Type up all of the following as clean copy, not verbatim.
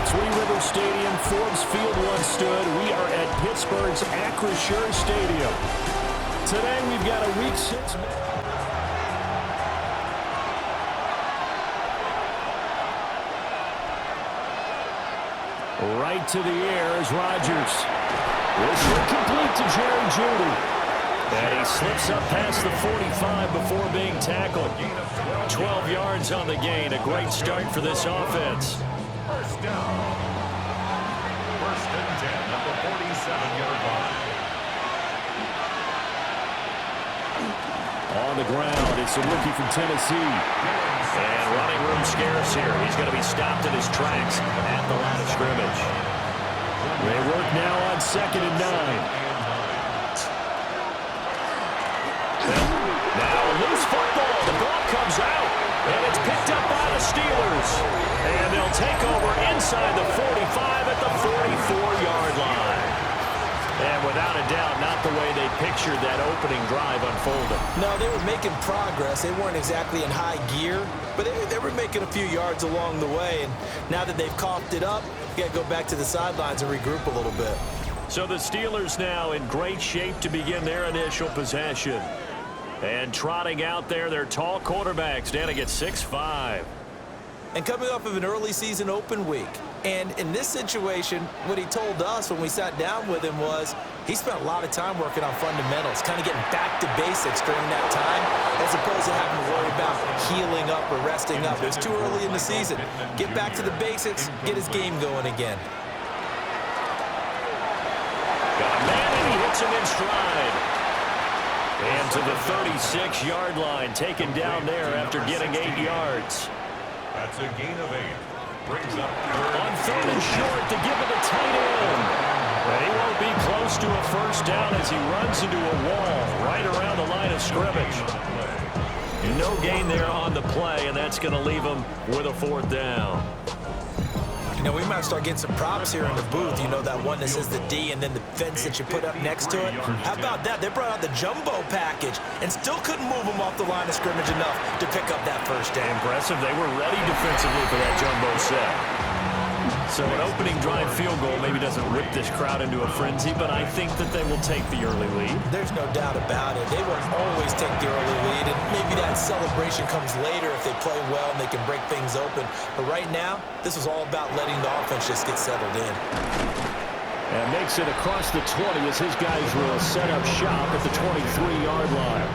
It's Lee River Stadium. Forbes Field once stood. We are at Pittsburgh's Acrisure Stadium. Today we've got a Week 6. Right to the air is Rodgers. This should complete to Jerry Jeudy. And he slips up past the 45 before being tackled. 12 yards on the gain. A great start for this offense. First down. First and 10 at the 47-yard line. On the ground, it's a rookie from Tennessee. And running room scarce here. He's going to be stopped in his tracks at the line of scrimmage. They work now on 2nd and 9. Now a loose football. The ball comes out. And it's picked up by the Steelers. And they'll take over inside the 45 at the 44-yard line. And without a doubt, not the way they pictured that opening drive unfolding. No, they were making progress. They weren't exactly in high gear, but they were making a few yards along the way. And now that they've coughed it up, you got to go back to the sidelines and regroup a little bit. So the Steelers now in great shape to begin their initial possession. And trotting out there, their tall quarterback standing at 6'5". And coming off of an early season open week. And in this situation, what he told us when we sat down with him was he spent a lot of time working on fundamentals, kind of getting back to basics during that time, as opposed to having to worry about healing up or resting up. It was too early in the season. Get back to the basics, get his game going again. Got a man and he hits him in stride. And to the 36-yard line, taken down there after getting 8 yards. That's a gain of 8. Brings up on 3rd and short to give it a tight end. But he won't be close to a first down as he runs into a wall right around the line of scrimmage. No gain there on the play, and that's going to leave him with a 4th down. You know, we might start getting some props here in the booth. You know, that one that says the D and then the fence that you put up next to it. How about that? They brought out the jumbo package and still couldn't move them off the line of scrimmage enough to pick up that first down. Impressive. They were ready defensively for that jumbo set. So an opening drive field goal maybe doesn't whip this crowd into a frenzy, but I think that they will take the early lead. There's no doubt about it. They will always take the early lead, and maybe that celebration comes later if they play well and they can break things open. But right now, this is all about letting the offense just get settled in. And makes it across the 20 as his guys will set up shop at the 23-yard line.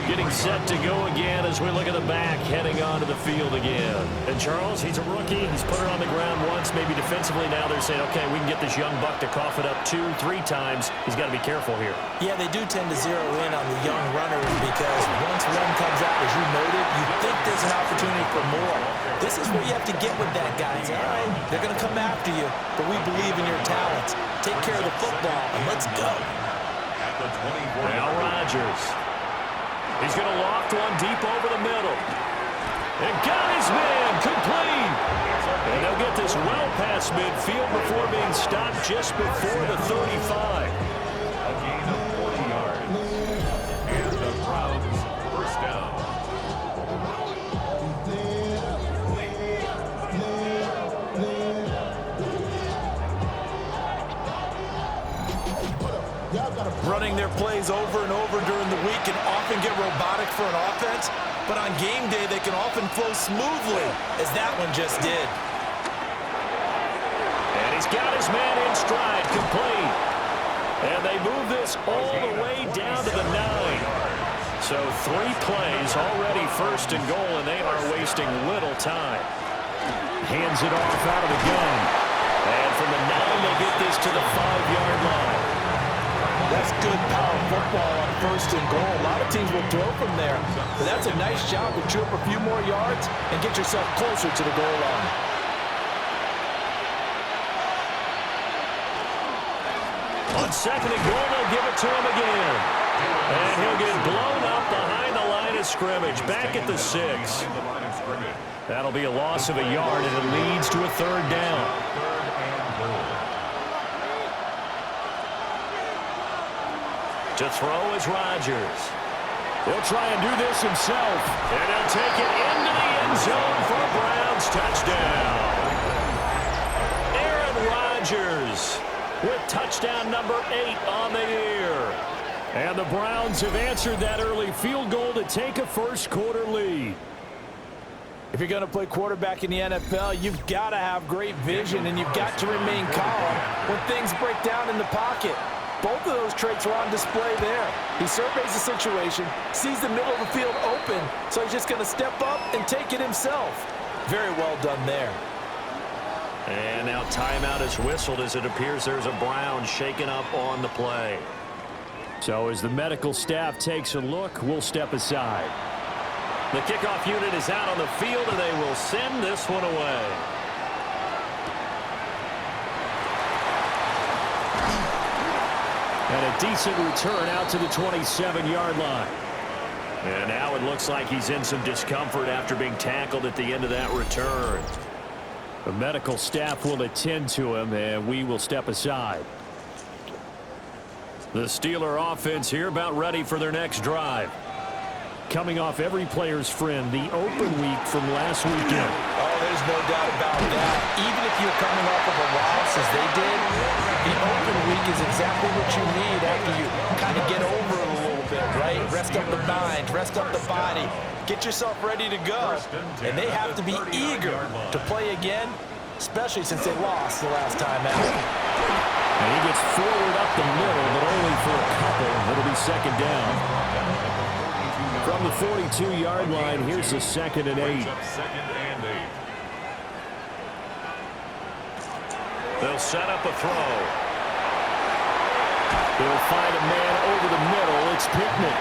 Getting set to go again as we look at the back, heading onto the field again. And Charles, he's a rookie. He's put it on the ground once. Maybe defensively now they're saying, okay, we can get this young buck to cough it up 2-3 times. He's got to be careful here. Yeah, they do tend to zero in on the young runners because once one comes out, as you noted, you think there's an opportunity for more. This is where you have to get with that guy. All right, they're going to come after you, but we believe in your talents. Take care of the football, and let's go. at the 24. Now Rodgers. He's going to loft one deep over the middle. And got his man complete. And they'll get this well past midfield before being stopped just before the 35. A gain of 40 yards. And the Browns first down. Running their plays over and over during the week can often get robotic for an offense, but on game day they can often flow smoothly, as that one just did. And he's got his man in stride, complete. And they move this all the way down to the 9. So 3 plays, already first and goal, and they are wasting little time. Hands it off out of the gun. And from the 9, they get this to the 5-yard line. That's good power football on first and goal. A lot of teams will throw from there, but that's a nice job to chew up a few more yards and get yourself closer to the goal line. On second and goal, they'll give it to him again. And he'll get blown up behind the line of scrimmage, back at the 6. That'll be a loss of a yard, and it leads to a 3rd down. To throw is Rodgers. He'll try and do this himself. And he'll take it into the end zone for a Browns touchdown. Rodgers with touchdown number 8 on the year. And the Browns have answered that early field goal to take a first-quarter lead. If you're going to play quarterback in the NFL, you've got to have great vision, and you've got to remain calm when things break down in the pocket. Both of those traits are on display there. He surveys the situation, sees the middle of the field open, so he's just going to step up and take it himself. Very well done there. And now timeout is whistled as it appears there's a Brown shaken up on the play. So as the medical staff takes a look, we'll step aside. The kickoff unit is out on the field, and they will send this one away. And a decent return out to the 27-yard line. And now it looks like he's in some discomfort after being tackled at the end of that return. The medical staff will attend to him, and we will step aside. The Steeler offense here about ready for their next drive. Coming off every player's friend, the open week from last weekend. Oh, there's no doubt about that. Even if you're coming off of a loss as they did, the open week is exactly what you need after you kind of get over it a little bit, right? Rest up the mind, rest up the body, get yourself ready to go. And they have to be eager to play again, especially since they lost the last time out. And he gets forward up the middle, but only for a couple. It'll be second down. From the 42-yard line, here's the 2nd and 8. They'll set up a throw. They'll find a man over the middle. It's Pittman.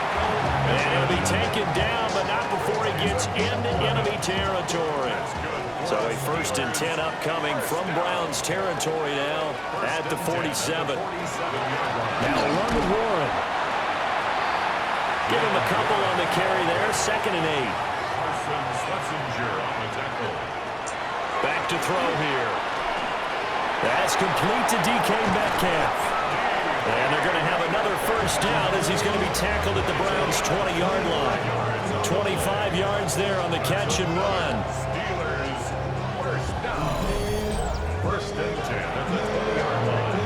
And he'll be taken down, but not before he gets into enemy territory. So a 1st and 10 upcoming from Browns territory now at the 47. Now run to Warren. Give him a couple on the carry there. 2nd and 8. Back to throw here. That's complete to DK Metcalf. And they're going to have another 1st down as he's going to be tackled at the Browns' 20-yard line. 25 yards there on the catch and run. Steelers, 1st down. 1st and 10 at the 20-yard line.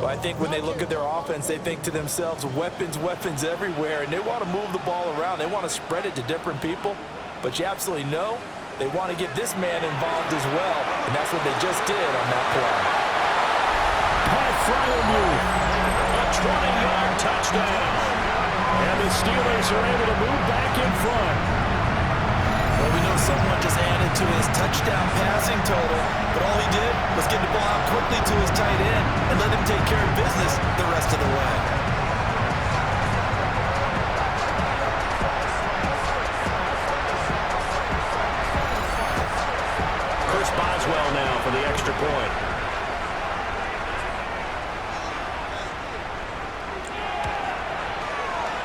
I think when they look at their offense, they think to themselves, weapons, weapons everywhere, and they want to move the ball around. They want to spread it to different people, but you absolutely know they want to get this man involved as well, and that's what they just did on that play. Pat Fryermuth, a 20-yard touchdown. And the Steelers are able to move back in front. Well, we know someone just added to his touchdown passing total, but all he did was get the ball out quickly to his tight end and let him take care of business the rest of the way. Chris Boswell now for the extra point.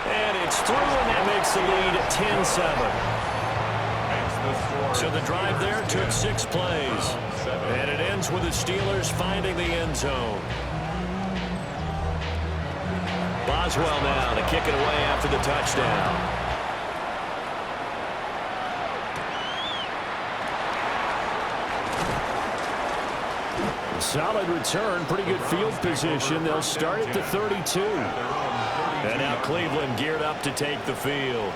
And it's through, and that makes the lead 10-7. So the drive there took 6 plays. And it ends with the Steelers finding the end zone. Boswell now to kick it away after the touchdown. Solid return, pretty good field position. They'll start at the 32. And now Cleveland geared up to take the field.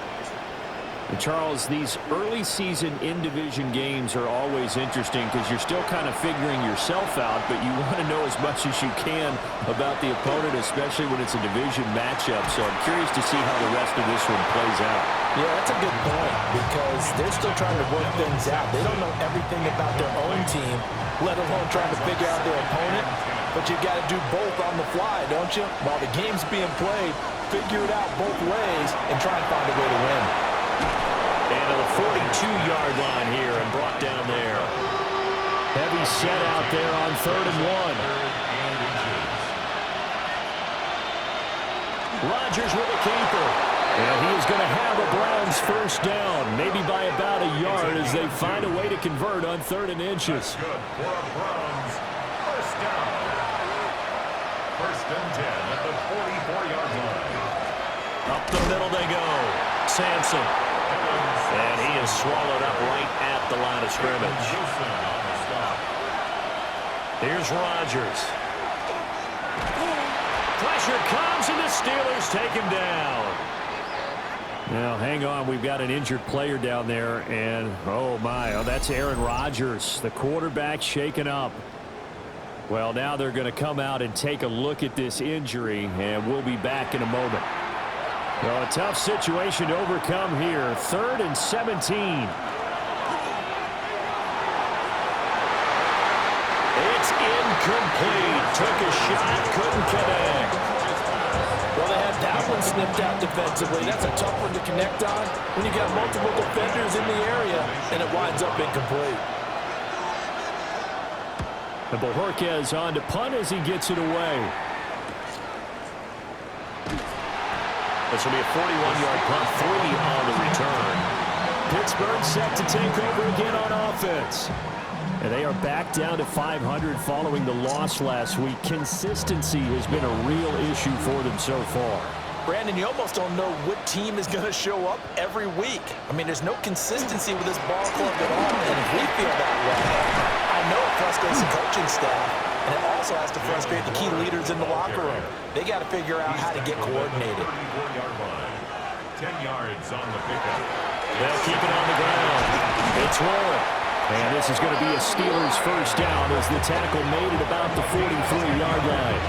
And Charles, these early season in-division games are always interesting because you're still kind of figuring yourself out, but you want to know as much as you can about the opponent, especially when it's a division matchup. So I'm curious to see how the rest of this one plays out. Yeah, that's a good point because they're still trying to work things out. They don't know everything about their own team, let alone trying to figure out their opponent. But you got to do both on the fly, don't you? While the game's being played, figure it out both ways and try and find a way to win. And to the 42-yard line here and brought down there. Heavy set out there on 3rd and 1. Rodgers with a keeper. And he is going to have a Browns 1st down, maybe by about a yard as they find a way to convert on 3rd and inches. Good for a Browns 1st down. 1st and 10 at the 44-yard line. Up the middle they go. Sampson. And he is swallowed up right at the line of scrimmage. Here's Rodgers. Pressure comes, and the Steelers take him down. Now, hang on. We've got an injured player down there, and oh, that's Aaron Rodgers, the quarterback, shaken up. Well, now they're going to come out and take a look at this injury, and we'll be back in a moment. Well, a tough situation to overcome here. 3rd and 17. It's incomplete. Took a shot, couldn't connect. Well, they had that one snipped out defensively. That's a tough one to connect on when you got multiple defenders in the area, and it winds up incomplete. And Bojorquez on to punt as he gets it away. This will be a 41-yard punt, 3 on the return. Pittsburgh set to take over again on offense. And they are back down to 500 following the loss last week. Consistency has been a real issue for them so far. Brandon, you almost don't know what team is going to show up every week. I mean, there's no consistency with this ball club at all, and if we feel that way, I know it frustrates the coaching staff, and it also has to frustrate the key leaders in the locker room. They got to figure out how to get coordinated. 10 yards on the pickup. They'll keep it on the ground. It's rolling. And this is going to be a Steelers first down as the tackle made it about the 43-yard line.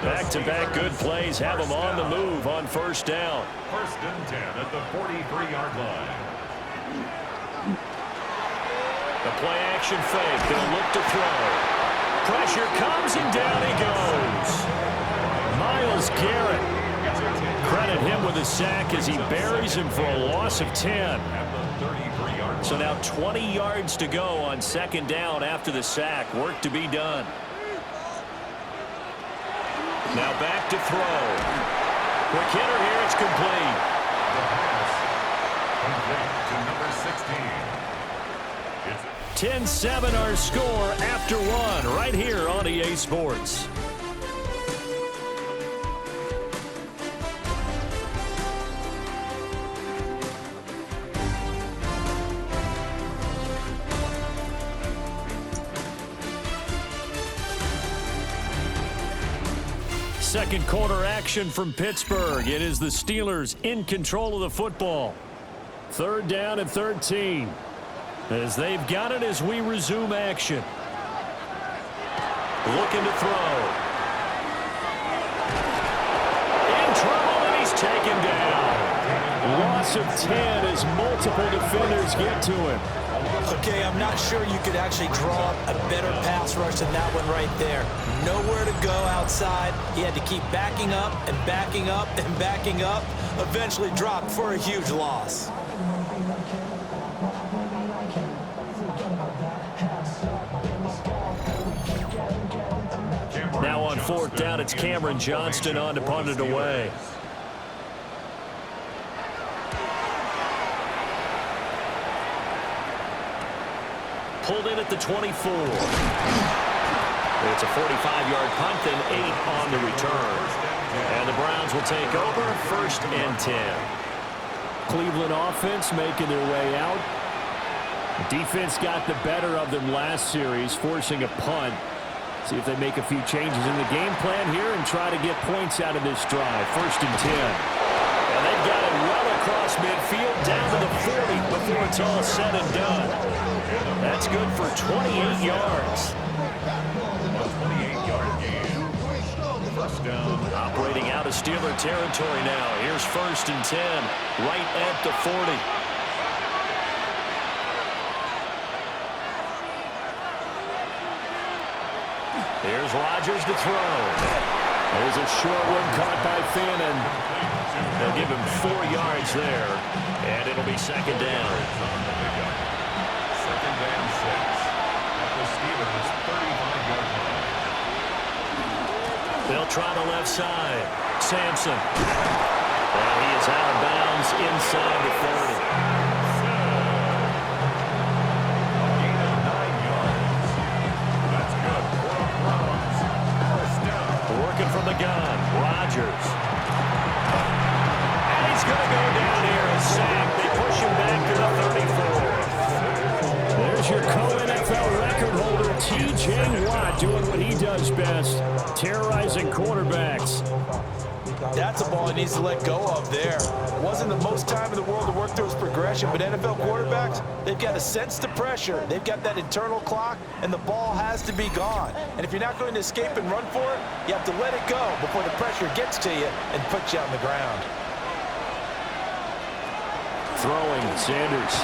Back-to-back good plays have them on the move on first down. 1st and 10 at the 43-yard line. The play-action fake. They'll look to throw. Pressure comes, and down he goes. Myles Garrett. Credit him with a sack as he buries him for a loss of 10. So now 20 yards to go on 2nd down after the sack. Work to be done. Now back to throw. Quick hitter here. It's complete. Complete to number 16. 10-7 our score after 1 right here on EA Sports. Second quarter action from Pittsburgh. It is the Steelers in control of the football. 3rd down and 13. As they've got it as we resume action. Looking to throw. In trouble, and he's taken down. Loss of 10 as multiple defenders get to him. Okay, I'm not sure you could actually draw up a better pass rush than that one right there. Nowhere to go outside. He had to keep backing up and backing up and backing up. Eventually dropped for a huge loss. Now on 4th down, it's Cameron Johnston on to punt it away. Pulled in at the 24. It's a 45-yard punt, then 8 on the return. And the Browns will take over 1st and 10. Cleveland offense making their way out. Defense got the better of them last series, forcing a punt. See if they make a few changes in the game plan here and try to get points out of this drive. 1st and 10. And they've got it well across midfield down to the 40 before it's all said and done. That's good for 28 yards. 28-yard gain. 1st down. Operating out of Steeler territory now. Here's 1st and 10 right at the 40. Here's Rodgers to throw. There's a short one caught by Finn, and they'll give him 4 yards there, and it'll be 2nd down. 2nd and 6 at the Steelers' 35-yard line. They'll try the left side. Sampson. Well, he is out of bounds inside the 30. From the gun, Rodgers. And he's going to go down here and sack. They push him back. does best, terrorizing quarterbacks. That's a ball he needs to let go of there. Wasn't the most time in the world to work through his progression, but NFL quarterbacks, they've got to sense the pressure. They've got that internal clock, and the ball has to be gone. And if you're not going to escape and run for it, you have to let it go before the pressure gets to you and puts you on the ground. Throwing, Sanders.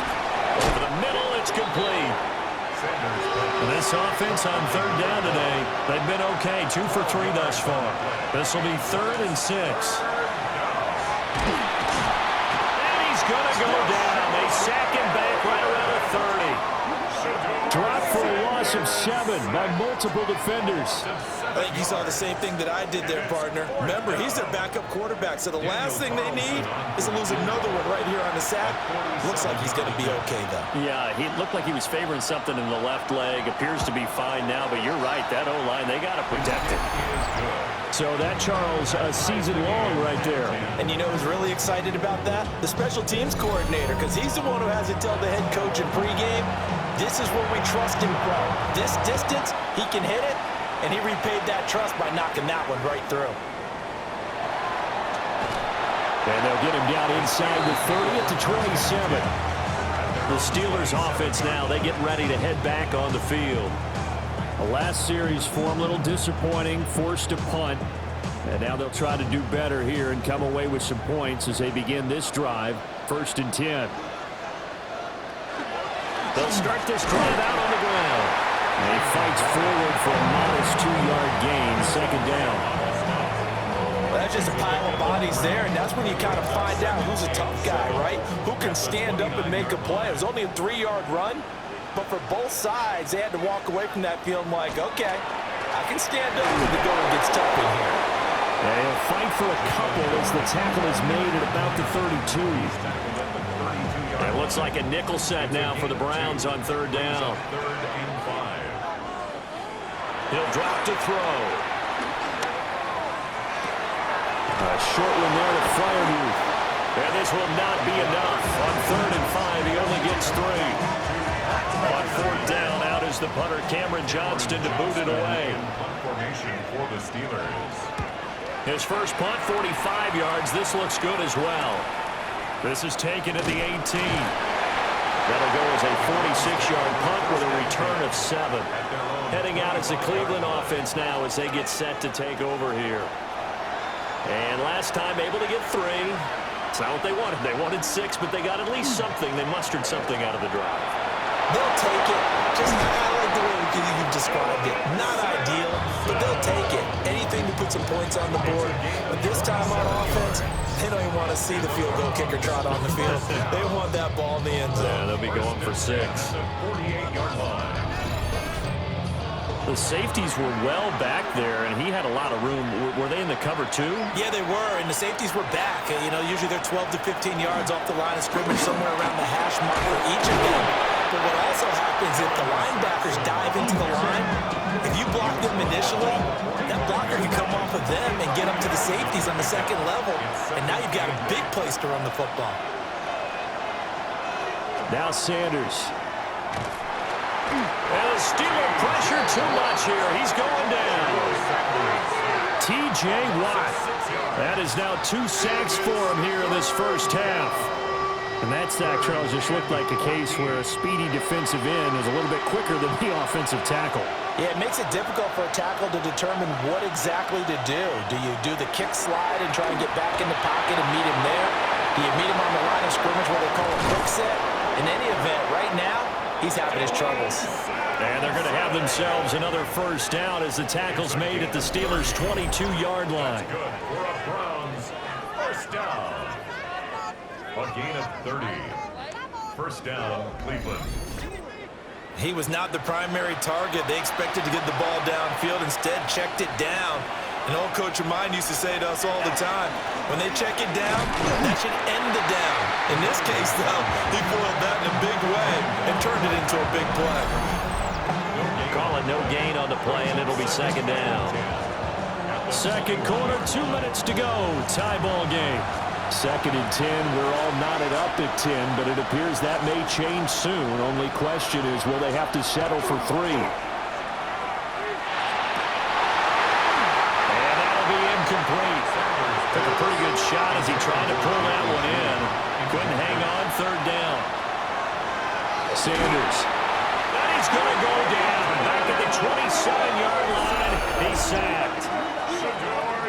Over the middle, it's complete. This offense on third down today, they've been okay, 2 for 3 thus far. This will be 3rd and 6. And he's going to go down. They sack him back right around the 30. Dropped for a loss of 7 by multiple defenders. I think you saw the same thing that I did there, partner. Remember, he's their backup quarterback, so the last thing they need is to lose another one right here on the sack. Looks like he's going to be okay, though. Yeah, he looked like he was favoring something in the left leg. Appears to be fine now, but you're right. That O-line, they got to protect it. So that, Charles, a season long right there. And you know who's really excited about that? The special teams coordinator, because he's the one who has to tell the head coach in pregame, this is where we trust him from. This distance, he can hit it, and he repaid that trust by knocking that one right through. And they'll get him down inside the 30 at the 27. The Steelers offense now, they get ready to head back on the field. The last series for them, a little disappointing, forced to punt. And now they'll try to do better here and come away with some points as they begin this drive, 1st and 10. They'll start this drive out on the ground. And he fights forward for a modest 2-yard gain, 2nd down. Well, that's just a pile of bodies there, and that's when you kind of find out who's a tough guy, right? Who can stand up and make a play. It was only a 3-yard run, but for both sides, they had to walk away from that feeling like, okay, I can stand up when the going gets tough in here. And he'll fight for a couple as the tackle is made at about the 32. It looks like a nickel set now for the Browns on 3rd down. He'll drop to throw. A short one there to Freiermuth. And this will not be enough. On 3rd and 5, he only gets 3. On 4th down, out is the punter, Cameron Johnston, to boot it away. Formation for the Steelers. His first punt, 45 yards. This looks good as well. This is taken at the 18. That'll go as a 46-yard punt with a return of 7. Heading out as the Cleveland offense now as they get set to take over here. And last time able to get 3. It's not what they wanted. They wanted 6, but they got at least something. They mustered something out of the drive. They'll take it. Just I like the way you've described it. Not ideal, but they'll take it. Anything to put some points on the board. But this time on offense, they don't even want to see the field goal kicker trot on the field. They want that ball in the end zone. Yeah, they'll be going for 6. 48-yard line. The safeties were well back there, and he had a lot of room. Were they in the cover too? Yeah, they were, and the safeties were back. You know, usually they're 12 to 15 yards off the line of scrimmage, somewhere around the hash mark for each of them. But what also happens if the linebackers dive into the line, if you block them initially, that blocker can come off of them and get up to the safeties on the 2nd level, and now you've got a big place to run the football. Now Sanders. And the Steeler pressure too much here. He's going down. T.J. Watt. That is now 2 sacks for him here in this first half. And that sack, Charles, just looked like a case where a speedy defensive end is a little bit quicker than the offensive tackle. Yeah, it makes it difficult for a tackle to determine what exactly to do. Do you do the kick slide and try and get back in the pocket and meet him there? Do you meet him on the line of scrimmage where they call a quick set? In any event, right now, he's having his troubles. And they're going to have themselves another first down as the tackle's made at the Steelers' 22-yard line. Good for a Browns first down. A gain of 30. First down, Cleveland. He was not the primary target. They expected to get the ball downfield. Instead, checked it down. An old coach of mine used to say to us all the time, when they check it down, that should end the down. In this case, though, he foiled that in a big way and turned it into a big play. Call it no gain on the play, and it'll be 2nd down. Second quarter, 2 minutes to go. Tie ball game. 2nd and 10. We're all knotted up at 10, but it appears that may change soon. Only question is, will they have to settle for 3? shot as he tried to pull that one in. Couldn't hang on, third down. Sanders. And he's going to go down. Back at the 27-yard line. He's sacked.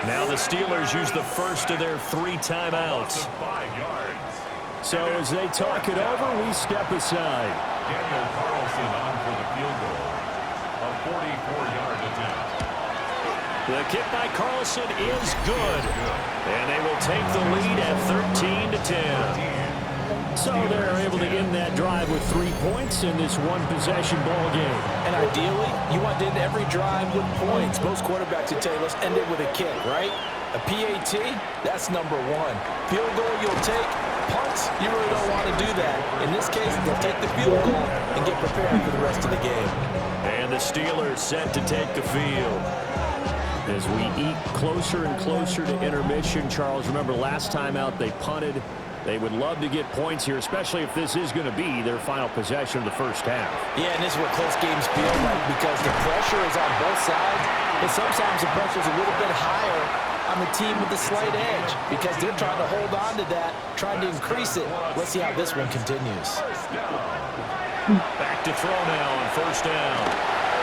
Now the Steelers use the first of their 3 timeouts. So as they talk it over, we step aside. Daniel Carlson on for the field goal. A 44-yard attempt. The kick by Carlson is good. And they will take the lead at 13-10. So they're able to end that drive with 3 points in this one-possession ball game. And ideally, you want to end every drive with points. Most quarterbacks would tell you, let's end it with a kick, right? A PAT, that's number 1. Field goal you'll take. Punts, you really don't want to do that. In this case, they'll take the field goal and get prepared for the rest of the game. And the Steelers set to take the field. As we eat closer and closer to intermission, Charles, remember last time out they punted. They would love to get points here, especially if this is going to be their final possession of the first half. Yeah, and this is what close games feel like because the pressure is on both sides, but sometimes the pressure is a little bit higher on the team with the slight edge because they're trying to hold on to that, trying to increase it. Let's see how this one continues. Back to throw now on first down.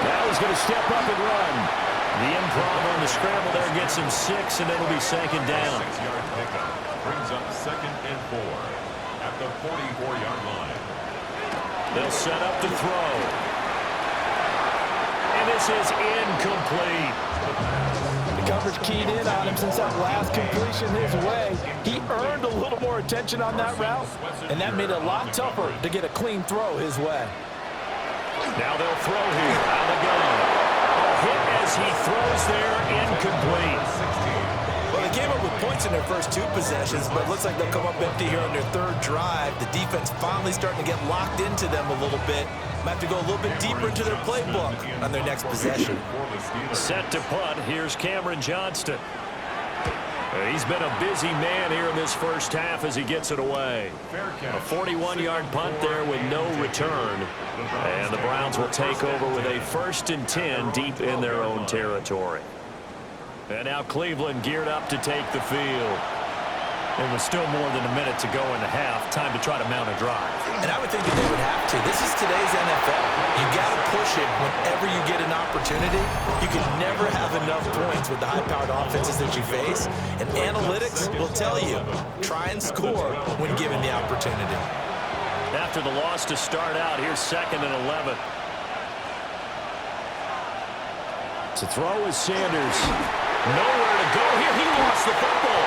Now he's going to step up and run. The improv on the scramble there gets him 6, and it'll be second down. 6-yard pickup brings up 2nd and 4 at the 44-yard line. They'll set up to throw. And this is incomplete. The coverage keyed in on him since that last completion his way. He earned a little more attention on that route, and that made it a lot tougher to get a clean throw his way. Now they'll throw here. Out of the gun. A hit as he throws there, incomplete. Well, they came up with points in their first 2 possessions, but it looks like they'll come up empty here on their 3rd drive. The defense finally starting to get locked into them a little bit. Might have to go a little bit deeper into their playbook on their next possession. Set to punt. Here's Cameron Johnston. He's been a busy man here in this first half as he gets it away. A 41-yard punt there with no return. And the Browns will take over with a 1st and 10 deep in their own territory. And now Cleveland geared up to take the field. It was still more than a minute to go in the half. Time to try to mount a drive. And I would think that they would have to. This is today's NFL. You got to push it whenever you get an opportunity. You can never have enough points with the high-powered offenses that you face. And analytics will tell you, try and score when given the opportunity. After the loss to start out, here's 2nd and 11. To throw is Sanders. Nowhere to go here. He lost the football.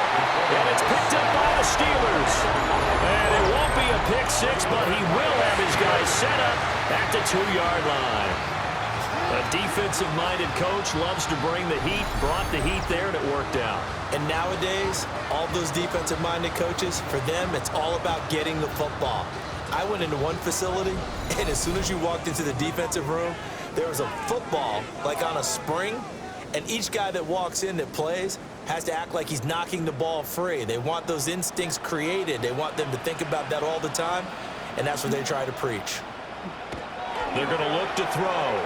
And it's picked up by the Steelers. And it won't be a pick 6, but he will have his guys set up at the 2-yard line. A defensive-minded coach loves to bring the heat, brought the heat there, and it worked out. And nowadays, all those defensive-minded coaches, for them, it's all about getting the football. I went into one facility, and as soon as you walked into the defensive room, there was a football, like on a spring, and each guy that walks in that plays has to act like he's knocking the ball free. They want those instincts created. They want them to think about that all the time, and that's what they try to preach. They're going to look to throw.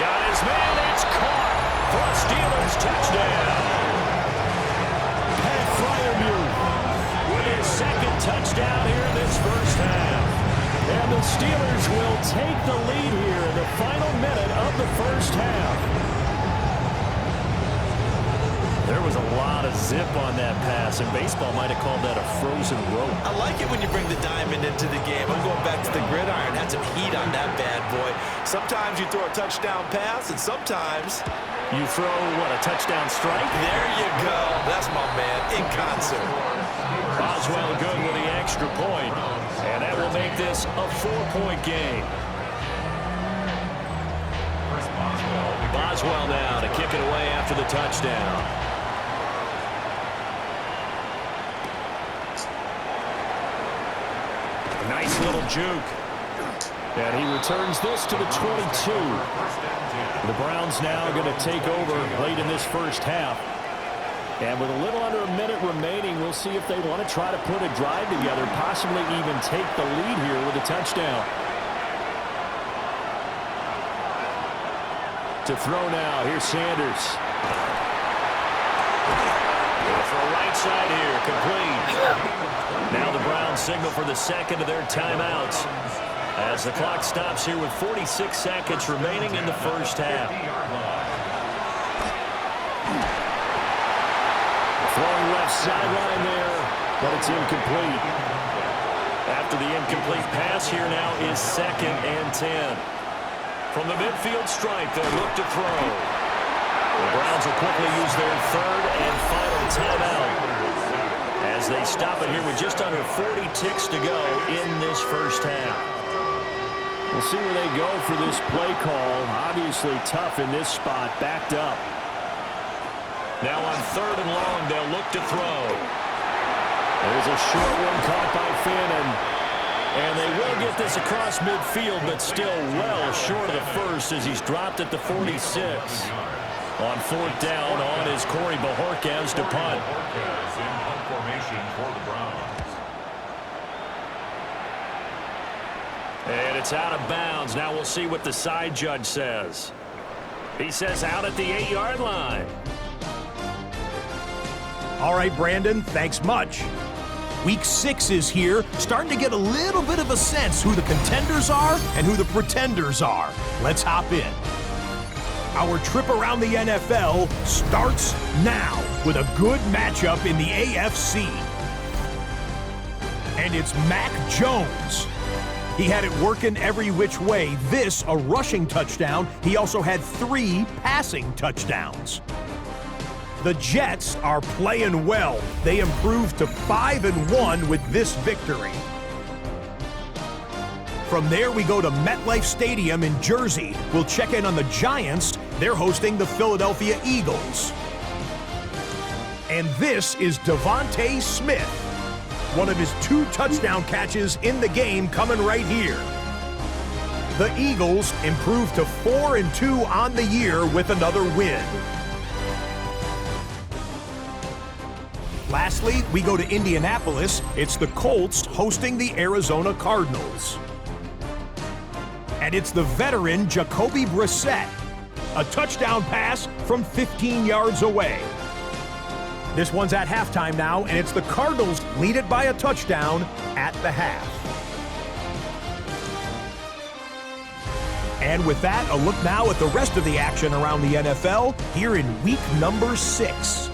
Got his man. It's caught for a Steelers touchdown. Pat Fryermuth With his 2nd touchdown here in this first half. and the Steelers will take the lead here in the final minute of the first half. There was a lot of zip on that pass, and baseball might have called that a frozen rope. I like it when you bring the diamond into the game. I'm going back to the gridiron. Had some heat on that bad boy. Sometimes you throw a touchdown pass, and sometimes you throw, what, a touchdown strike? There you go. That's my man in concert. Boswell good with the extra point, and that will make this a 4-point game. Boswell now to kick it away after the touchdown. Nice little juke. And he returns this to the 22. The Browns now going to take over late in this first half. And with a little under a minute remaining, we'll see if they want to try to put a drive together, possibly even take the lead here with a touchdown. To throw now, here's Sanders. For a right outside here, complete. Now the Browns signal for the second of their timeouts as the clock stops here with 46 seconds remaining in the first half. Throwing left sideline there, but it's incomplete. After the incomplete pass, here now is 2nd and 10. From the midfield stripe, they'll look to throw. The Browns will quickly use their 3rd and final timeout as they stop it here with just under 40 ticks to go in this first half. We'll see where they go for this play call. Obviously tough in this spot, backed up. Now on 3rd and long, they'll look to throw. There's a short one caught by Finn, and they will get this across midfield, but still well short of the first as he's dropped at the 46. On 4th down, on is Corey Bajorquez to punt. In punt formation for the Browns. And it's out of bounds. Now we'll see what the side judge says. He says out at the 8-yard line. All right, Brandon, thanks much. Week 6 is here, starting to get a little bit of a sense who the contenders are and who the pretenders are. Let's hop in. Our trip around the NFL starts now with a good matchup in the AFC. And it's Mac Jones. He had it working every which way. This, a rushing touchdown. He also had 3 passing touchdowns. The Jets are playing well. They improved to 5-1 with this victory. From there, we go to MetLife Stadium in Jersey. We'll check in on the Giants. They're hosting the Philadelphia Eagles. And this is Devontae Smith. One of his 2 touchdown catches in the game coming right here. The Eagles improved to 4-2 on the year with another win. Lastly, we go to Indianapolis. It's the Colts hosting the Arizona Cardinals. And it's the veteran Jacoby Brissett. A touchdown pass from 15 yards away. This one's at halftime now, and it's the Cardinals lead it by a touchdown at the half. And with that, a look now at the rest of the action around the NFL here in week number 6.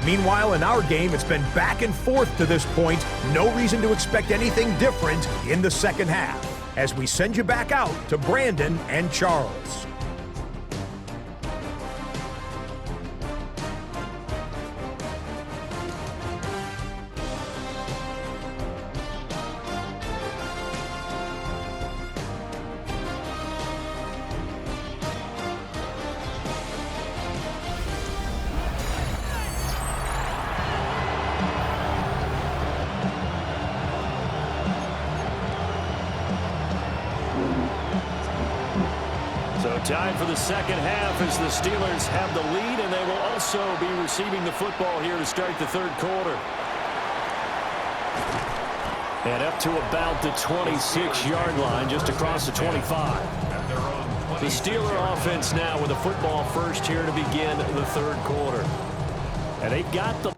Meanwhile, in our game, it's been back and forth to this point. No reason to expect anything different in the second half, as we send you back out to Brandon and Charles. Time for the second half as the Steelers have the lead, and they will also be receiving the football here to start the 3rd quarter. And up to about the 26-yard line, just across the 25. The Steeler offense now with the football first here to begin the 3rd quarter. And they've got the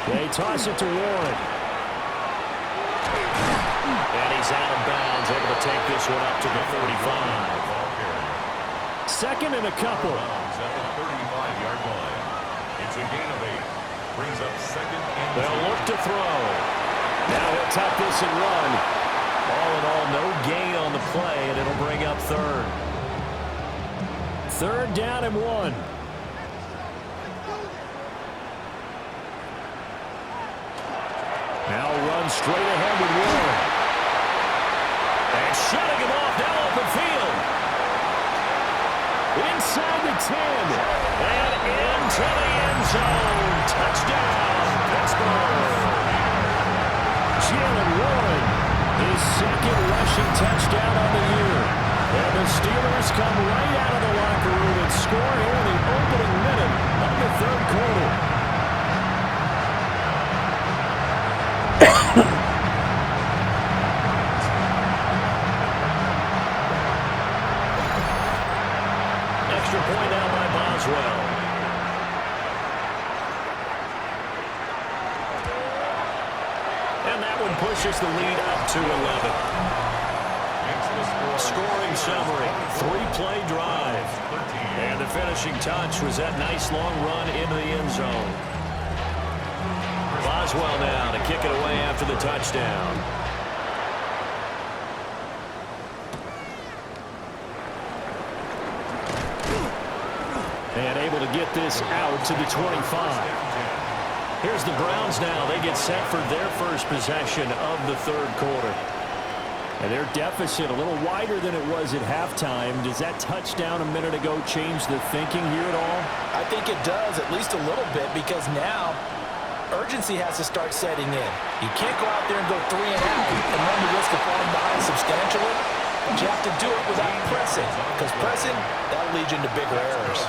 They toss it to Warren. And he's out of bounds, able to take this one up to the 35. 2nd and a couple. At the 35-yard line. It's a gain of 8. Brings up 2nd and 2. They'll look to throw. Now he'll tuck this and run. All in all, no gain on the play, and it'll bring up 3rd. 3rd down and 1. Now run straight ahead with Warren. And shutting him off down open field. Inside the 10. And into the end zone. Touchdown, Pittsburgh. Jalen Warren, his 2nd rushing touchdown on the year. And the Steelers come right out of the locker room and score here in the opening minute of the third quarter. Extra point now by Boswell. And that one pushes the lead up to 11. Scoring summary, 3-play drive. And the finishing touch was that nice long run into the end zone. Boswell now to kick it away after the touchdown. And able to get this out to the 25. Here's the Browns now. They get set for their first possession of the third quarter. And their deficit a little wider than it was at halftime. Does that touchdown a minute ago change the thinking here at all? I think it does, at least a little bit, because now urgency has to start setting in. You can't go out there and go 3 and out and run the risk of falling behind substantially. But you have to do it without pressing, because pressing, that'll lead you into bigger errors.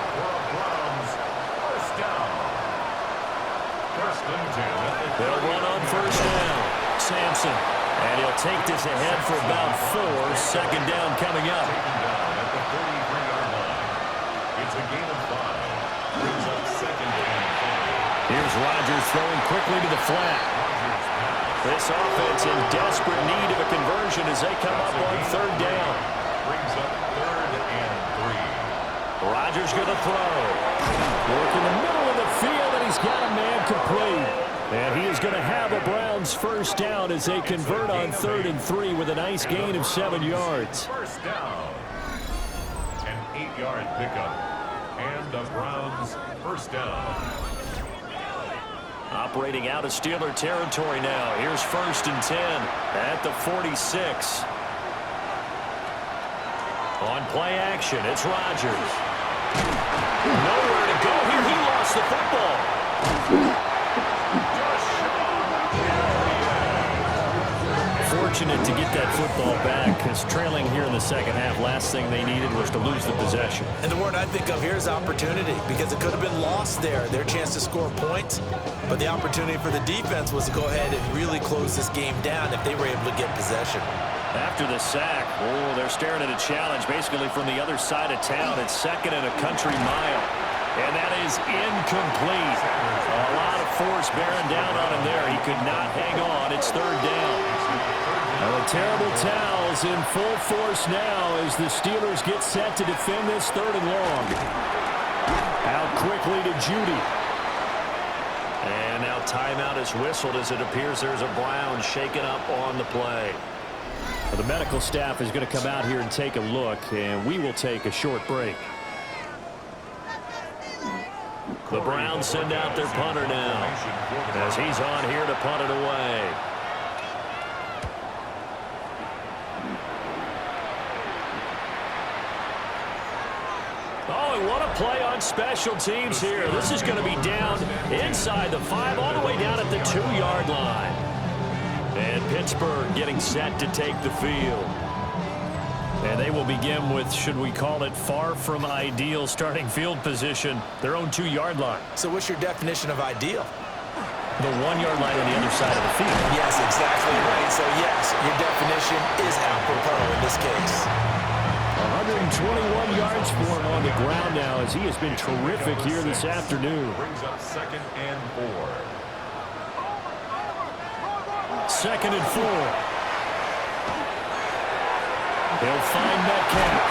They'll run on first down. Sampson. And he'll take this ahead for about 4. Second down coming up. At the 33-yard line. It's a gain of 5. Brings up second and 5. Here's Rodgers throwing quickly to the flat. This offense in desperate need of a conversion as they come up on third down. Brings up third and 3. Rodgers going to throw. Work in the middle of the field, and he's got a man complete. And he is going to have a Browns first down as they convert on 3rd and 3 with a nice gain of 7 yards. First down. An 8-yard pickup. And the Browns first down. Operating out of Steeler territory now. Here's 1st and 10 at the 46. On play action, it's Rodgers. Nowhere to go here. He lost the football. Fortunate to get that football back, because trailing here in the second half, last thing they needed was to lose the possession. And the word I think of here is opportunity, because it could have been lost there, their chance to score points. But the opportunity for the defense was to go ahead and really close this game down if they were able to get possession. After the sack, they're staring at a challenge basically from the other side of town. It's 2nd and a country mile. And that is incomplete. A lot of force bearing down on him there. He could not hang on. It's 3rd down. The terrible towels in full force now as the Steelers get set to defend this 3rd and long. Out quickly to Judy. And now timeout is whistled as it appears there's a Brown shaken up on the play. The medical staff is going to come out here and take a look, and we will take a short break. The Browns send out their punter now as he's on here to punt it away. Oh, and what a play on special teams here. This is going to be down inside the 5, all the way down at the 2-yard line. And Pittsburgh getting set to take the field. And they will begin with, should we call it, far from ideal starting field position, their own 2-yard line. So what's your definition of ideal? The 1-yard line on the other side of the field. Yes, exactly right. So yes, your definition is apropos in this case. 121 yards for him on the ground now as he has been terrific here this afternoon. Brings up 2nd and 4. 2nd and 4. He'll find Metcalf.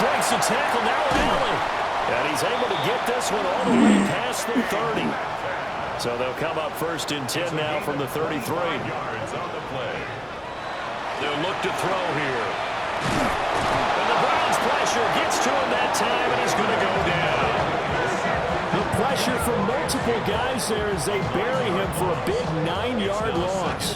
Breaks the tackle, now Allen. And he's able to get this one all the way past the 30. So they'll come up 1st and 10 now from the 33. Yards on the play. They'll look to throw here. And the Browns pressure gets to him that time, and he's going to go down. The pressure from multiple guys there as they bury him for a big 9-yard loss.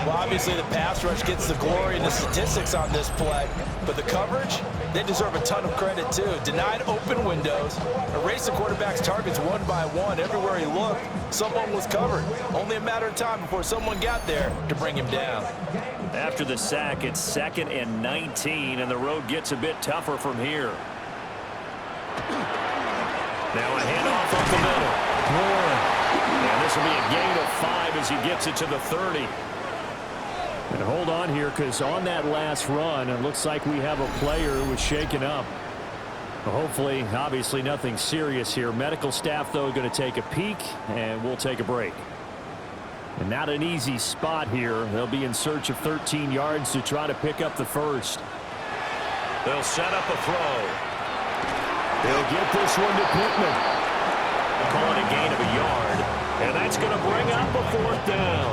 Well, obviously the pass rush gets the glory and the statistics on this play, but the coverage, they deserve a ton of credit too. Denied open windows, erased the quarterback's targets one by one. Everywhere he looked, someone was covered. Only a matter of time before someone got there to bring him down. After the sack, it's 2nd and 19, and the road gets a bit tougher from here. Now a handoff up the middle. Warren. And this will be a gain of 5 as he gets it to the 30. And hold on here, because on that last run, it looks like we have a player who was shaken up. Hopefully, obviously nothing serious here. Medical staff, though, going to take a peek, and we'll take a break. And not an easy spot here. They'll be in search of 13 yards to try to pick up the first. They'll set up a throw. They'll get this one to Pittman. Calling a gain of a yard. And that's going to bring up a 4th down.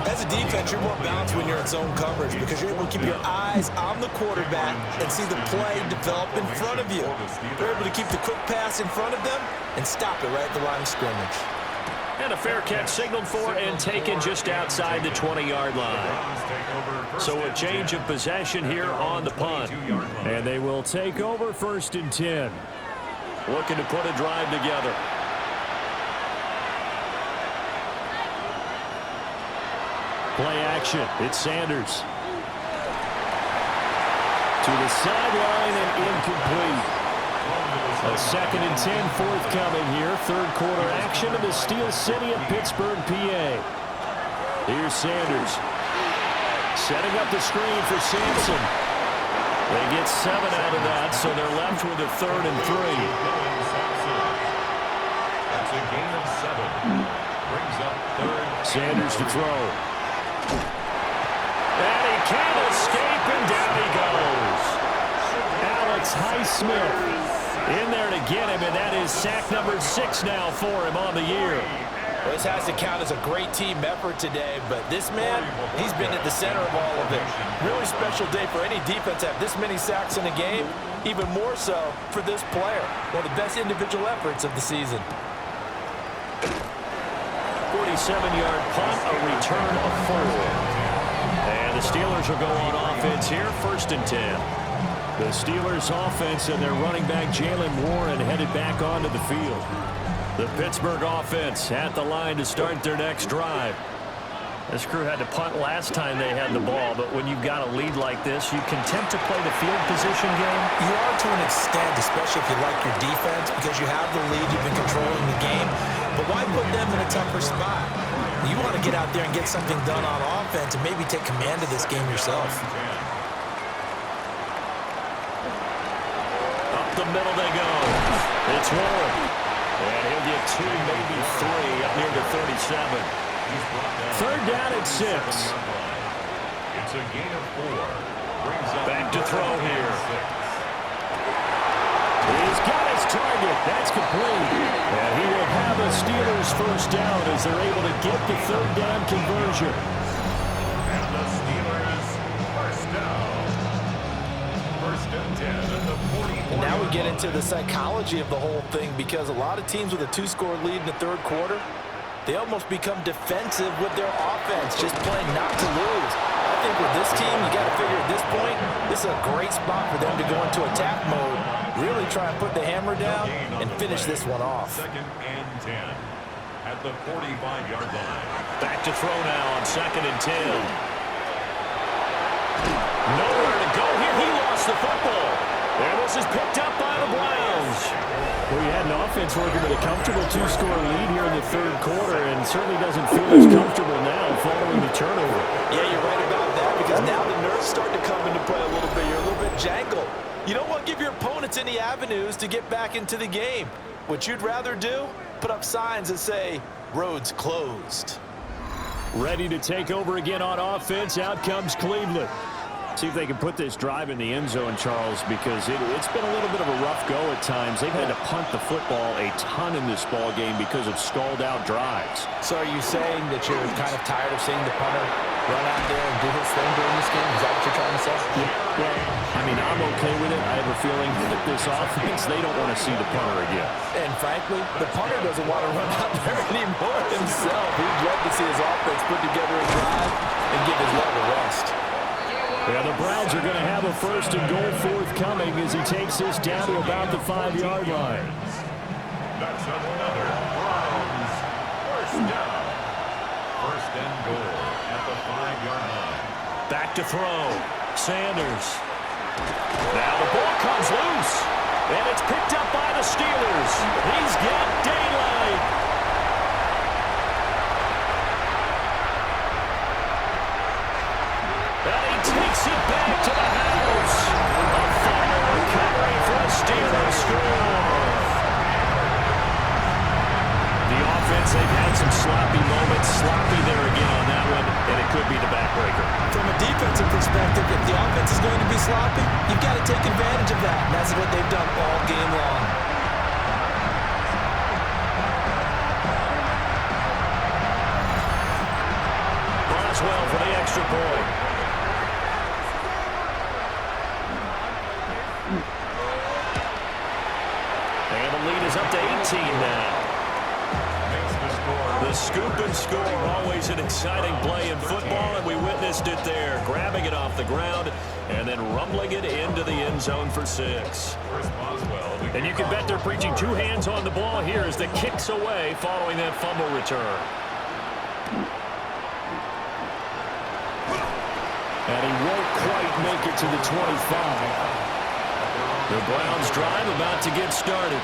As a defense, you're more balanced when you're in zone coverage because you're able to keep your eyes on the quarterback and see the play develop in front of you. You're able to keep the quick pass in front of them and stop it right at the line of scrimmage. And a fair catch signaled for and taken just outside the 20-yard line. So a change of possession here on the punt. And they will take over 1st and 10. Looking to put a drive together. Play action. It's Sanders. To the sideline and incomplete. A 2nd and 10 forthcoming here. 3rd quarter action in the Steel City of Pittsburgh, PA. Here's Sanders. Setting up the screen for Sampson. They get 7 out of that, so they're left with a 3rd and 3. That's a gain of 7. Brings up 3rd. Sanders to throw. And he can't escape, and down he goes. Alex Highsmith in there to get him, and that is sack number 6 now for him on the year. Well, this has to count as a great team effort today, but this man, he's been at the center of all of it. Really special day for any defense to have this many sacks in a game, even more so for this player. One of the best individual efforts of the season. 47-yard punt, a return of 4. And the Steelers will go on offense here, 1st and 10. The Steelers offense and their running back Jalen Warren headed back onto the field. The Pittsburgh offense at the line to start their next drive. This crew had to punt last time they had the ball, but when you've got a lead like this, you can tempt to play the field position game. You are to an extent, especially if you like your defense, because you have the lead, you've been controlling the game. But why put them in a tougher spot? You want to get out there and get something done on offense and maybe take command of this game yourself. Up the middle they go. It's Warren. And he'll get 2, maybe 3 up near the 37. 3rd down at 6. It's a gain of 4. Back to throw here. He's got his target. That's complete. And he will have a Steelers 1st down as they're able to get the 3rd down conversion. And the Steelers 1st down. 1st and 10 at the 44. And now we get into the psychology of the whole thing, because a lot of teams with a 2-score lead in the 3rd quarter, they almost become defensive with their offense, just playing not to lose. I think with this team, you got to figure at this point, this is a great spot for them to go into attack mode, really try and put the hammer down and finish this one off. 2nd and 10 at the 45-yard line. Back to throw now on 2nd and 10. Nowhere to go here. He lost the football. And this is picked up by the Browns. Well, you had an offense working with a comfortable 2-score lead here in the 3rd quarter, and certainly doesn't feel as comfortable now following the turnover. Yeah, you're right about that, because now the nerves start to come into play a little bit. You're a little bit jangled. You don't want to give your opponents any avenues to get back into the game. What you'd rather do, put up signs that say, roads closed. Ready to take over again on offense. Out comes Cleveland. See if they can put this drive in the end zone, Charles, because it's been a little bit of a rough go at times. They've had to punt the football a ton in this ball game because of stalled-out drives. So are you saying that you're kind of tired of seeing the punter run out there and do his thing during this game? Is that what you're trying to say? Yeah, well, I mean, I'm okay with it. I have a feeling that this offense, they don't want to see the punter again. And frankly, the punter doesn't want to run out there anymore himself. He'd love to see his offense put together a drive and give his leg a rest. Yeah, the Browns are going to have a 1st and goal forthcoming as he takes this down to about the 5-yard line. That's another Browns 1st down. 1st and goal at the 5-yard line. Back to throw. Sanders. Now the ball comes loose. And it's picked up by the Steelers. He's got daylight. And he takes it back to the house. A final recovery for a Steelers score. The offense, they've had some sloppy moments. Sloppy there again on that one, and it could be the backbreaker. From a defensive perspective, if the offense is going to be sloppy, you've got to take advantage of that. And that's what they've done all game long. Boswell for the extra point. And the lead is up to 18 now. The scoop and score, always an exciting play in football, and we witnessed it there. Grabbing it off the ground and then rumbling it into the end zone for 6. And you can bet they're preaching 2 hands on the ball here as the kicks away following that fumble return. And he won't quite make it to the 25. The Browns drive about to get started.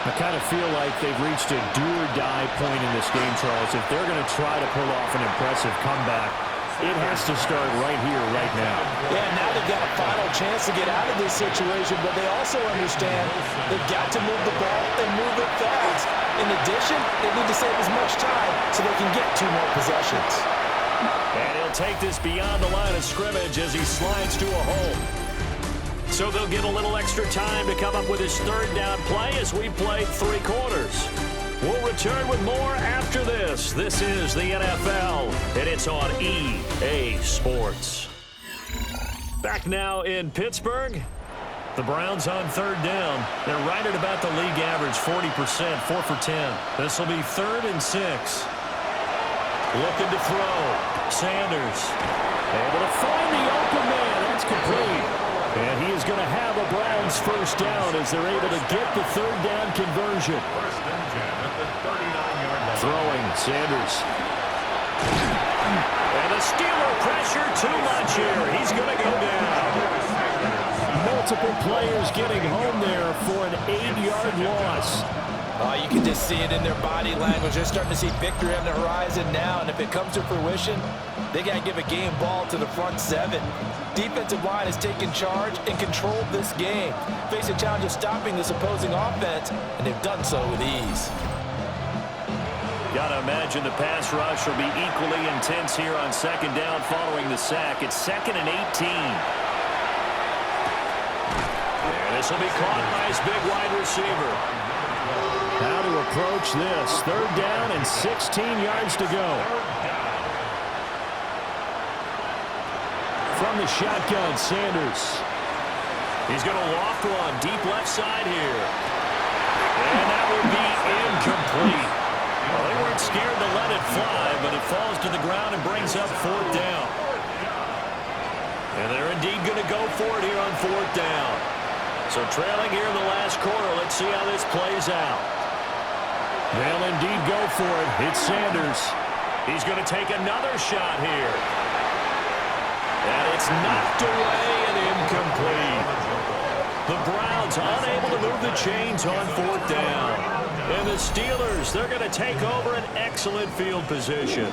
I kind of feel like they've reached a do-or-die point in this game, Charles. If they're going to try to pull off an impressive comeback, it has to start right here, right now. Yeah, now they've got a final chance to get out of this situation, but they also understand they've got to move the ball and move it fast. In addition, they need to save as much time so they can get 2 more possessions. And he'll take this beyond the line of scrimmage as he slides to a hole. So they'll get a little extra time to come up with his 3rd down play as we played 3 quarters. We'll return with more after this. This is the NFL, and it's on EA Sports. Back now in Pittsburgh. The Browns on 3rd down. They're right at about the league average, 40%, 4 for 10. This will be 3rd and 6. Looking to throw. Sanders. Able to find the open man. That's complete. And he is going to have a Browns 1st down as they're able to get the 3rd down conversion. Throwing, Sanders. And the Steeler pressure too much here. He's going to go down. Multiple players getting home there for an 8-yard loss. You can just see it in their body language. They're starting to see victory on the horizon now, and if it comes to fruition, they got to give a game ball to the front 7. Defensive line has taken charge and controlled this game. Face a challenge of stopping this opposing offense, and they've done so with ease. Got to imagine the pass rush will be equally intense here on 2nd down following the sack. It's 2nd and 18. And this will be caught by his big wide receiver. How to approach this. 3rd down and 16 yards to go. From the shotgun, Sanders. He's going to loft one deep left side here. And that will be incomplete. Well, they weren't scared to let it fly, but it falls to the ground and brings up 4th down. And they're indeed going to go for it here on 4th down. So trailing here in the last quarter, let's see how this plays out. They'll indeed go for it. It's Sanders. He's going to take another shot here. And it's knocked away and incomplete. The Browns unable to move the chains on 4th down. And the Steelers, they're going to take over an excellent field position.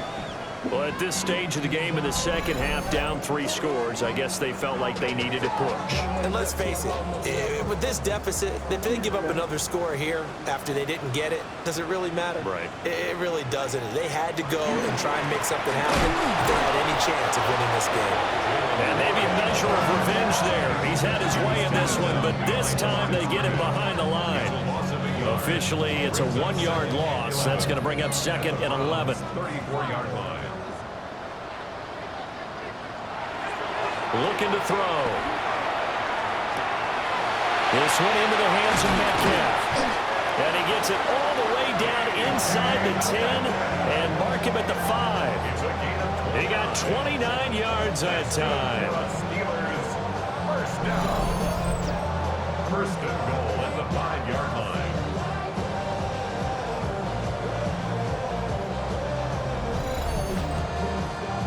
Well, at this stage of the game in the 2nd half, down 3 scores, I guess they felt like they needed to push. And let's face it, with this deficit, if they give up another score here after they didn't get it, does it really matter? Right. It really doesn't. They had to go and try and make something happen if they had any chance of winning this game. And maybe a measure of revenge there. He's had his way in this one, but this time they get him behind the line. Officially, it's a 1-yard loss. That's going to bring up 2nd and 11. 34-yard line. Looking to throw. This one into the hands of Metcalf. And he gets it all the way down inside the 10 and mark him at the 5. He got 29 yards that time. Steelers, 1st down. 1st and goal at the 5-yard line.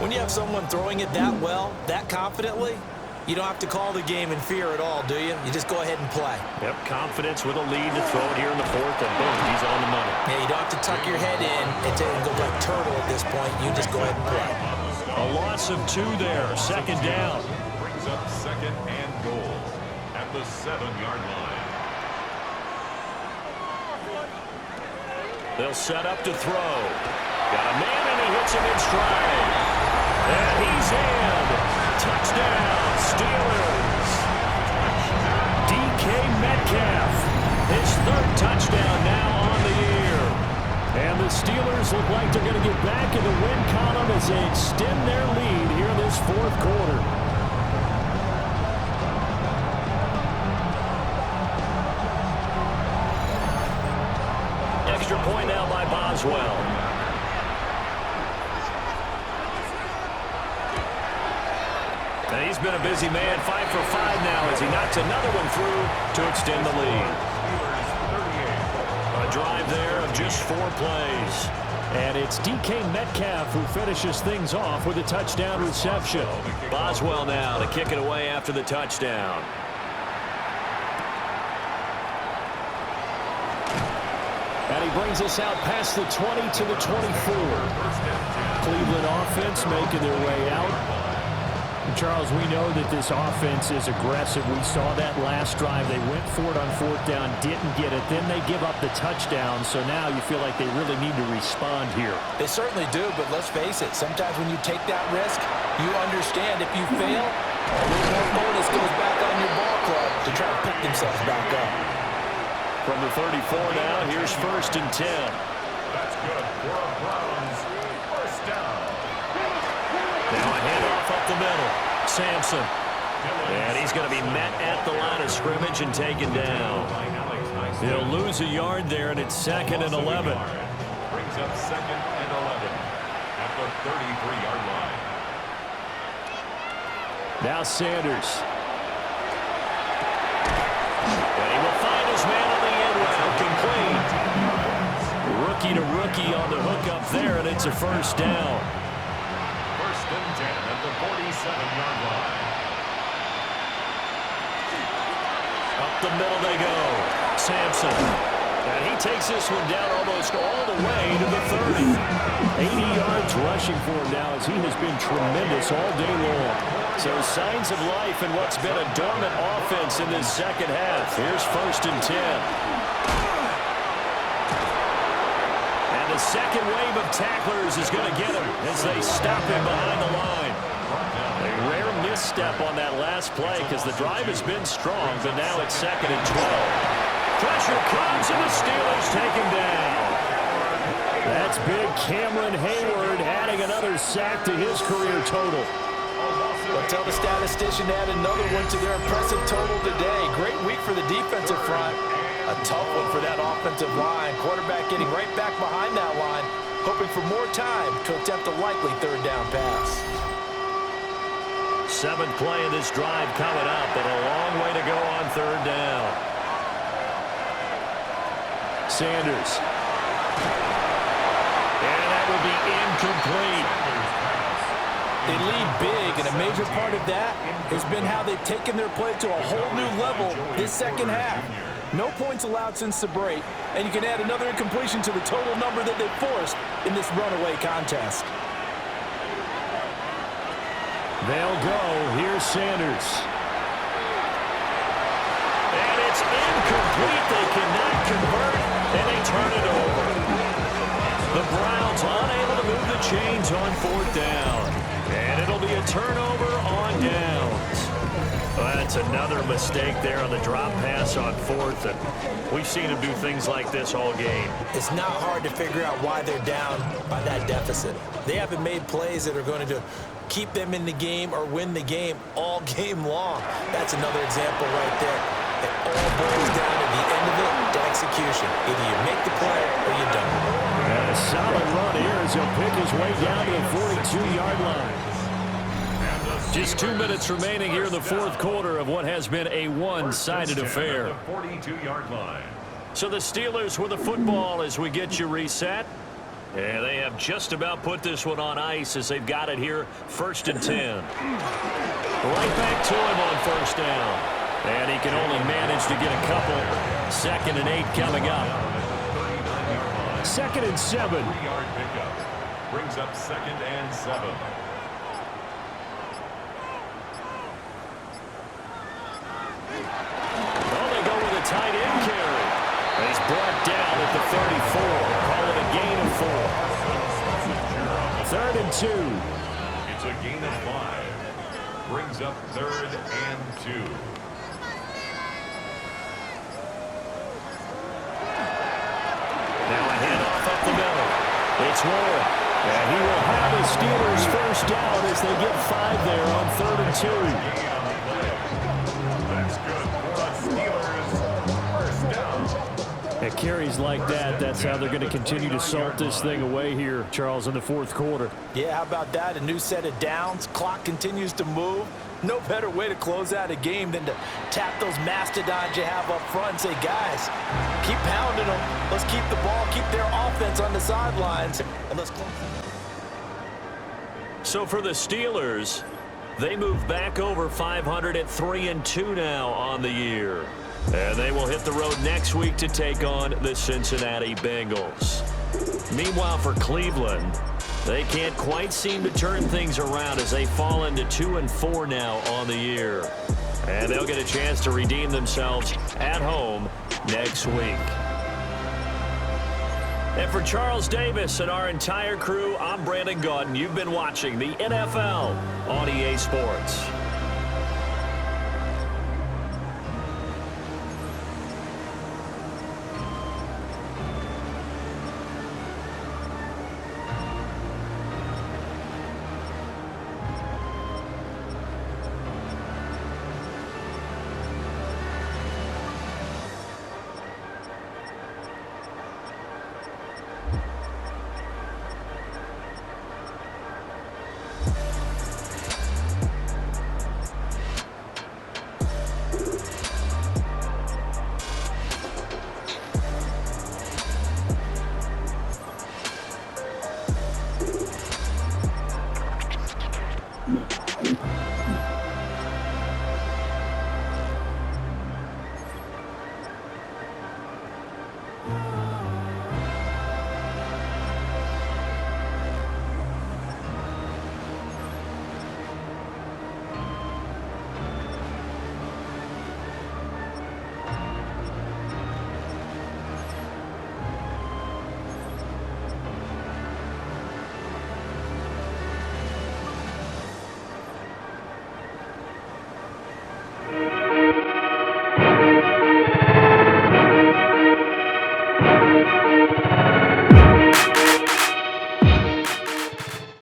When you have someone throwing it that well, that confidently, you don't have to call the game in fear at all, do you? You just go ahead and play. Yep, confidence with a lead to throw it here in the fourth, and boom, he's on the money. Yeah, you don't have to tuck your head in and go like turtle at this point. You just go ahead and play. A loss of 2 there, second down. Brings up second and goal at the 7-yard line. They'll set up to throw. Got a man, and he hits him in stride. And he's in. Touchdown, Steelers. DK Metcalf, his 3rd touchdown now on the year. And the Steelers look like they're going to get back in the win column as they extend their lead here in this 4th quarter. Extra point now by Boswell. And he's been a busy man, 5 for 5 now as he knocks another one through to extend the lead. A drive there of just 4 plays. And it's DK Metcalf who finishes things off with a touchdown reception. Boswell now to kick it away after the touchdown. And he brings us out past the 20 to the 24. Cleveland offense making their way out. Charles, we know that this offense is aggressive. We saw that last drive. They went for it on 4th down, didn't get it. Then they give up the touchdown. So now you feel like they really need to respond here. They certainly do, but let's face it. Sometimes when you take that risk, you understand if you fail, a little more bonus goes back on your ball club to try to pick themselves back up. From the 34 now, here's 1st and 10. That's good for a Browns 1st down. Now a handoff up the middle. Sampson. And he's going to be met at the line of scrimmage and taken down. He'll lose a yard there, and it's 2nd and 11. Brings up 2nd and 11 at the 33-yard line. Now Sanders. And he will find his man on the end route, complete. Rookie to rookie on the hook up there, and it's a 1st down. 1st and 10 at the 47-yard line. Up the middle they go. Sampson. And he takes this one down almost all the way to the 30. 80 yards rushing for him now as he has been tremendous all day long. So signs of life in what's been a dormant offense in this second half. Here's 1st and 10. And the second wave of tacklers is going to get him as they stop him behind the line. A rare misstep on that last play because the drive has been strong, but now it's 2nd and 12. Pressure comes, and the Steelers take him down. That's big Cameron Hayward adding another sack to his career total. But tell the statistician to add another one to their impressive total today. Great week for the defensive front. A tough one for that offensive line. Quarterback getting right back behind that line, hoping for more time to attempt a likely 3rd down pass. 7th play of this drive coming up, but a long way to go on 3rd down. Sanders. And that will be incomplete. They lead big, and a major part of that has been how they've taken their play to a whole new level this second half. No points allowed since the break, and you can add another incompletion to the total number that they've forced in this runaway contest. They'll go. Here's Sanders. And it's incomplete. They cannot convert, and they turn it over. The Browns unable to move the chains on 4th down. And it'll be a turnover on downs. Well, that's another mistake there on the drop pass on 4th. And we've seen him do things like this all game. It's not hard to figure out why they're down by that deficit. They haven't made plays that are going to keep them in the game or win the game all game long. That's another example right there. It all boils down at the end of it to execution. Either you make the play or you don't. And a solid run here as he'll pick his way down to the 42-yard line. Just 2 minutes remaining here in the 4th quarter of what has been a one-sided affair. 42-yard line. So the Steelers with the football as we get you reset. And they have just about put this one on ice as they've got it here, 1st and 10. Right back to him on 1st down. And he can only manage to get a couple. 2nd and 8 coming up. 2nd and 7. 3-yard pickup. Brings up 2nd and 7. Oh, they go with a tight end carry. He's brought down at the 34. Call it a gain of 4. 3rd and 2. It's a gain of 5. Brings up 3rd and 2. Now a handoff up the middle. It's Warren. And he will have his Steelers 1st down as they get 5 there on 3rd and 2. That's good for the Steelers. 1st down. At carries like that, that's how they're going to continue to salt this thing away here, Charles, in the 4th quarter. Yeah, how about that? A new set of downs. Clock continues to move. No better way to close out a game than to tap those mastodons you have up front and say, guys, keep pounding them. Let's keep the ball, keep their offense on the sidelines, and let's close. So for the Steelers, they move back over 500 at 3-2 now on the year. And they will hit the road next week to take on the Cincinnati Bengals. Meanwhile, for Cleveland, they can't quite seem to turn things around as they fall into 2-4 now on the year. And they'll get a chance to redeem themselves at home next week. And for Charles Davis and our entire crew, I'm Brandon Gaudin. You've been watching the NFL on EA Sports.